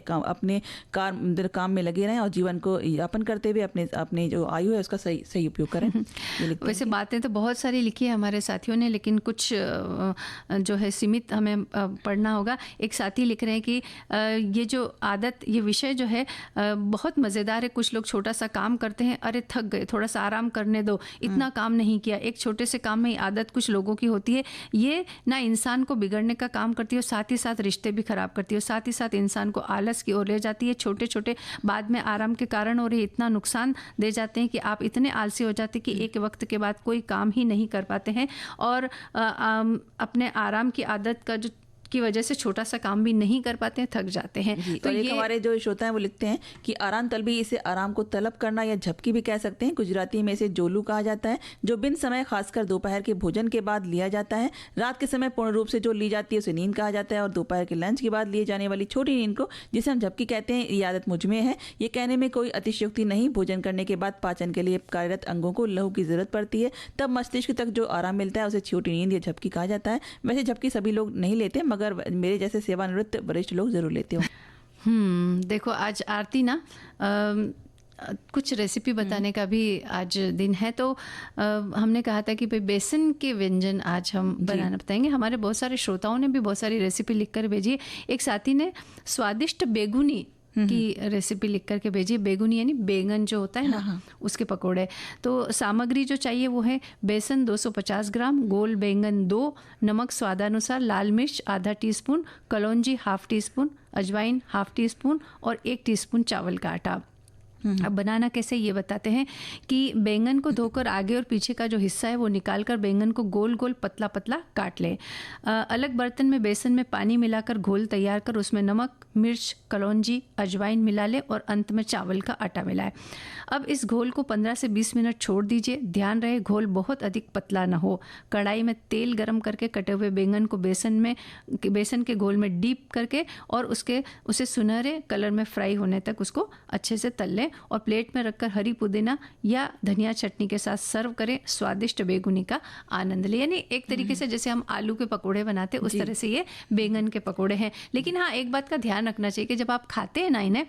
काम में लगे रहें और जीवन को यापन करते हुए अपने जो आयु है उसका सही उपयोग करें। वैसे बातें तो बहुत सारी लिखी है हमारे साथियों ने, लेकिन कुछ जो है सीमित हमें पढ़ना होगा। एक साथी लिख रहे हैं कि ये जो आदत, ये विषय जो है बहुत मज़ेदार है। कुछ लोग छोटा सा काम करते हैं, अरे थक गए, थोड़ा सा आराम करने दो, इतना काम नहीं किया। एक छोटे से काम में ही आदत कुछ लोगों की होती है। ये ना इंसान को बिगड़ने का काम करती है और साथ ही साथ रिश्ते भी खराब करती है और साथ ही साथ इंसान को आलस की ओर ले जाती है। छोटे छोटे बाद में आराम के कारण और ये इतना नुकसान दे जाते हैं कि आप इतने आलसी हो जाते हैं कि एक वक्त के बाद कोई काम ही नहीं कर पाते हैं और अपने आराम की आदत का की वजह से छोटा सा काम भी नहीं कर पाते हैं, थक जाते हैं। तो एक हमारे जो श्रोता हैं वो लिखते हैं कि आराम तलबी, इसे आराम को तलब करना या झपकी भी कह सकते हैं। गुजराती में इसे जोलू कहा जाता है, जो बिन समय खासकर दोपहर के भोजन के बाद लिया जाता है। रात के समय पूर्ण रूप से जो ली जाती है उसे नींद कहा जाता है और दोपहर के लंच के बाद लिए जाने वाली छोटी नींद को, जिसे हम झपकी कहते हैं, ये आदत मुझ में है। ये कहने में कोई अतिशयोक्ति नहीं। भोजन करने के बाद पाचन के लिए कार्यरत अंगों को लहू की जरूरत पड़ती है, तब मस्तिष्क तक जो आराम मिलता है उसे छोटी नींद या झपकी कहा जाता है। वैसे झपकी सभी लोग नहीं लेते, मगर मेरे जैसे सेवानिवृत्त वरिष्ठ लोग जरूर लेते हो। देखो आज आरती ना कुछ रेसिपी बताने का भी आज दिन है, तो हमने कहा था कि भाई बेसन के व्यंजन आज हम बनाना बताएंगे। हमारे बहुत सारे श्रोताओं ने भी बहुत सारी रेसिपी लिखकर भेजी। एक साथी ने स्वादिष्ट बेगुनी की रेसिपी लिख करके भेजी। बेगुनी यानी बैंगन जो होता है ना, उसके पकोड़े। तो सामग्री जो चाहिए वो है बेसन 250 ग्राम, गोल बैंगन 2, नमक स्वादानुसार, लाल मिर्च आधा टीस्पून, कलौंजी हाफ टी स्पून, अजवाइन हाफ टी स्पून और 1 टीस्पून चावल का आटा। अब बनाना कैसे ये बताते हैं कि बैंगन को धोकर आगे और पीछे का जो हिस्सा है वो निकालकर बैंगन को गोल गोल पतला पतला काट लें। अलग बर्तन में बेसन में पानी मिलाकर घोल तैयार कर उसमें नमक, मिर्च, कलौंजी, अजवाइन मिला लें और अंत में चावल का आटा मिलाएं। अब इस घोल को 15 से 20 मिनट छोड़ दीजिए। ध्यान रहे घोल बहुत अधिक पतला ना हो। कढ़ाई में तेल गरम करके कटे हुए बैंगन को बेसन के घोल में डीप करके और उसे सुनहरे कलर में फ्राई होने तक उसको अच्छे से तल लें और प्लेट में रखकर हरी पुदीना या धनिया चटनी के साथ सर्व करें। स्वादिष्ट बेगुनी का आनंद लें। यानी एक तरीके से जैसे हम आलू के पकोड़े बनाते हैं उस तरह से ये बैंगन के पकोड़े हैं। लेकिन हाँ, एक बात का ध्यान रखना चाहिए कि जब आप खाते हैं ना इन्हें,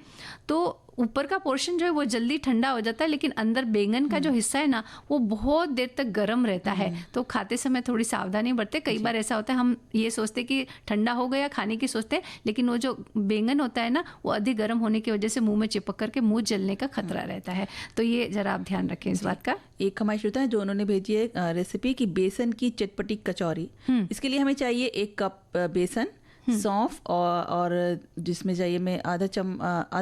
तो ऊपर का पोर्शन जो है वो जल्दी ठंडा हो जाता है, लेकिन अंदर बैंगन का जो हिस्सा है ना वो बहुत देर तक गर्म रहता है। तो खाते समय थोड़ी सावधानी बरते। कई बार ऐसा होता है हम ये सोचते कि ठंडा हो गया खाने की सोचते हैं, लेकिन वो जो बैंगन होता है ना वो अधिक गर्म होने की वजह से मुंह में चिपक करके मुंह जलने का खतरा रहता है। तो ये जरा आप ध्यान रखें इस बात का। एक हमारे श्रोता है जो उन्होंने भेजी है रेसिपी की बेसन की चटपटी कचौरी। इसके लिए हमें चाहिए 1 कप बेसन, सौंफ और जिसमें चाहिए मैं आधा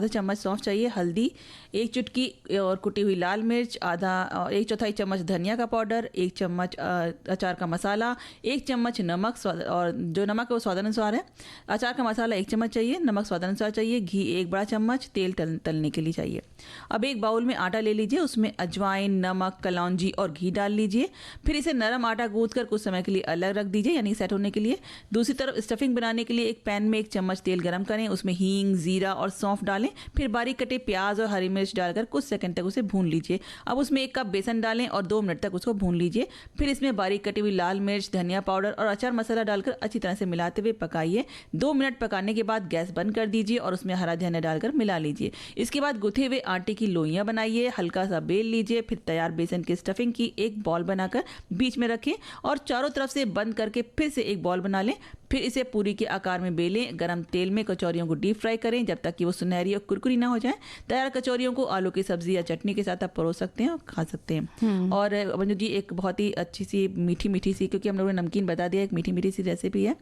चम्मच सौंफ चाहिए, हल्दी 1 चुटकी और कुटी हुई लाल मिर्च, 1/4 चम्मच धनिया का पाउडर, 1 चम्मच अचार का मसाला, 1 चम्मच नमक और जो नमक है वो स्वादानुसार है। अचार का मसाला 1 चम्मच चाहिए, नमक स्वादानुसार चाहिए, घी 1 बड़ा चम्मच, तेल तलने के लिए चाहिए। अब एक बाउल में आटा ले लीजिए, उसमें अजवाइन, नमक, कलौंजी और घी डाल लीजिए। फिर इसे नरम आटा गूंथ कर कुछ समय के लिए अलग रख दीजिए, यानी सेट होने के लिए। दूसरी तरफ स्टफिंग बनाने के लिए एक पैन में 1 चम्मच तेल गरम करें, उसमें हींग, जीरा और सौंफ डालें। फिर बारीक कटे प्याज और हरी मिर्च डालकर कुछ सेकंड तक उसे भून लीजिए। अब उसमें 1 कप बेसन डालें और 2 मिनट तक उसको भून लीजिए। फिर इसमें बारीक कटी हुई लाल मिर्च, धनिया पाउडर और अचार मसाला डालकर अच्छी तरह से मिलाते हुए पकाइए। 2 मिनट पकाने के बाद गैस बंद कर दीजिए और उसमें हरा धनिया डालकर मिला लीजिए। इसके बाद गुथे हुए आटे की लोइयां बनाइए, हल्का सा बेल लीजिए। फिर तैयार बेसन की स्टफिंग की एक बॉल बनाकर बीच में रखें और चारों तरफ से बंद करके फिर से एक बॉल बना लें। फिर इसे पूरी के आकार में बेलें। गरम तेल में कचौरियों को डीप फ्राई करें जब तक कि वो सुनहरी और कुरकुरी ना हो जाए। तैयार कचौरियों को आलू की सब्जी या चटनी के साथ आप परोस सकते हैं और खा सकते हैं। और मंजू जी एक बहुत ही अच्छी सी मीठी सी, क्योंकि हम लोगों ने नमकीन बता दिया, एक मीठी सी रेसिपी है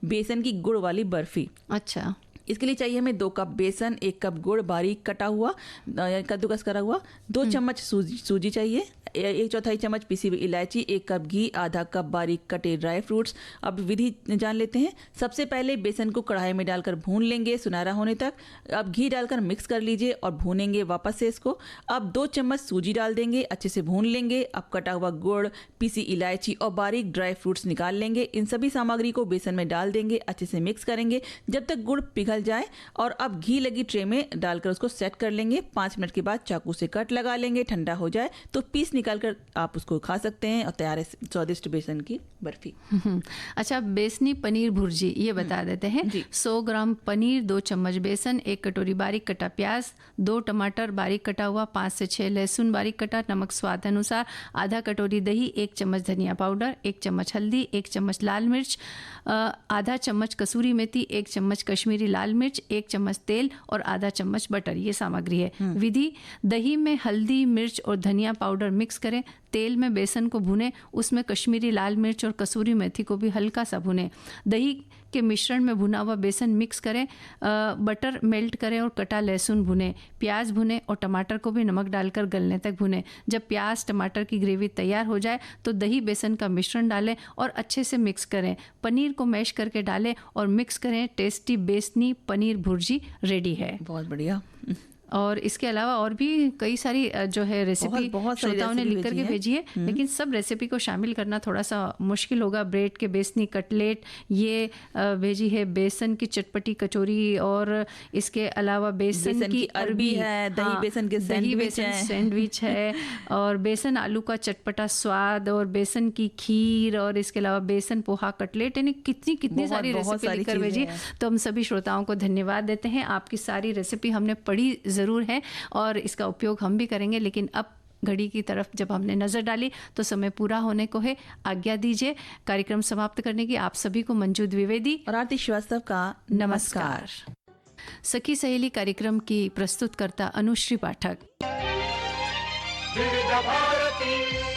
बेसन की गुड़ वाली बर्फी। अच्छा, इसके लिए चाहिए हमें 2 कप बेसन, 1 कप गुड़ बारीक कटा हुआ कद्दूकस करा हुआ, 2 चम्मच सूजी चाहिए, 1/4 चम्मच पिसी हुई इलायची, 1 कप घी, आधा कप बारीक कटे ड्राई फ्रूट्स। अब विधि जान लेते हैं। सबसे पहले बेसन को कढ़ाई में डालकर भून लेंगे सुनहरा होने तक। अब घी डालकर मिक्स कर लीजिए और भूनेंगे वापस से इसको। अब 2 चम्मच सूजी डाल देंगे, अच्छे से भून लेंगे। अब कटा हुआ गुड़, पिसी इलायची और बारीक ड्राई फ्रूट्स निकाल लेंगे। इन सभी सामग्री को बेसन में डाल देंगे, अच्छे से मिक्स करेंगे जब तक गुड़ पिघल जाए। और अब घी लगी ट्रे में डालकर उसको सेट कर लेंगे। 5 मिनट के बाद चाकू से कट लगा लेंगे। ठंडा हो जाए तो पीस निकालकर आप उसको खा सकते हैं और तैयार है स्वादिष्ट बेसन की बर्फी। अच्छा, बेसनी पनीर भुर्जी ये बता देते हैं। 100 ग्राम पनीर, 2 चम्मच बेसन, 1 कटोरी बारीक कटा प्याज, 2 टमाटर बारीक कटा हुआ, 5 से 6 लहसुन बारीक कटा, नमक स्वाद अनुसार, आधा कटोरी दही, 1 चम्मच धनिया पाउडर, 1 चम्मच हल्दी, 1 चम्मच लाल मिर्च, आधा चम्मच कसूरी मेथी, 1 चम्मच कश्मीरी लाल मिर्च, 1 चम्मच तेल और आधा चम्मच बटर। ये सामग्री है। विधि: दही में हल्दी, मिर्च और धनिया पाउडर मिक्स करें। तेल में बेसन को भुनें, उसमें कश्मीरी लाल मिर्च और कसूरी मेथी को भी हल्का सा भुनें। दही के मिश्रण में भुना हुआ बेसन मिक्स करें। बटर मेल्ट करें और कटा लहसुन भुनें। प्याज भुनें और टमाटर को भी नमक डालकर गलने तक भुनें। जब प्याज टमाटर की ग्रेवी तैयार हो जाए तो दही बेसन का मिश्रण डालें और अच्छे से मिक्स करें। पनीर को मैश करके डालें और मिक्स करें। टेस्टी बेसनी पनीर भुर्जी रेडी है। बहुत बढ़िया। और इसके अलावा और भी कई सारी जो है रेसिपी श्रोताओं ने लिख करके भेजी है, लेकिन सब रेसिपी को शामिल करना थोड़ा सा मुश्किल होगा। ब्रेड के बेसनी कटलेट ये भेजी है, बेसन की चटपटी कचौरी, और इसके अलावा बेसन की अरबी है, दही बेसन के सैंडविच है, और बेसन आलू का चटपटा स्वाद, और बेसन की खीर, और इसके अलावा बेसन पोहा कटलेट। यानी कितनी सारी रेसिपी लिखकर भेजी। तो हम सभी श्रोताओं को धन्यवाद देते हैं। आपकी सारी रेसिपी हमने पढ़ी ज़रूर है और इसका उपयोग हम भी करेंगे। लेकिन अब घड़ी की तरफ जब हमने नज़र डाली तो समय पूरा होने को है। आज्ञा दीजिए कार्यक्रम समाप्त करने की। आप सभी को मंजू द्विवेदी और आरती श्रीवास्तव का नमस्कार। सखी सहेली कार्यक्रम की प्रस्तुतकर्ता अनुश्री पाठक। विविध भारती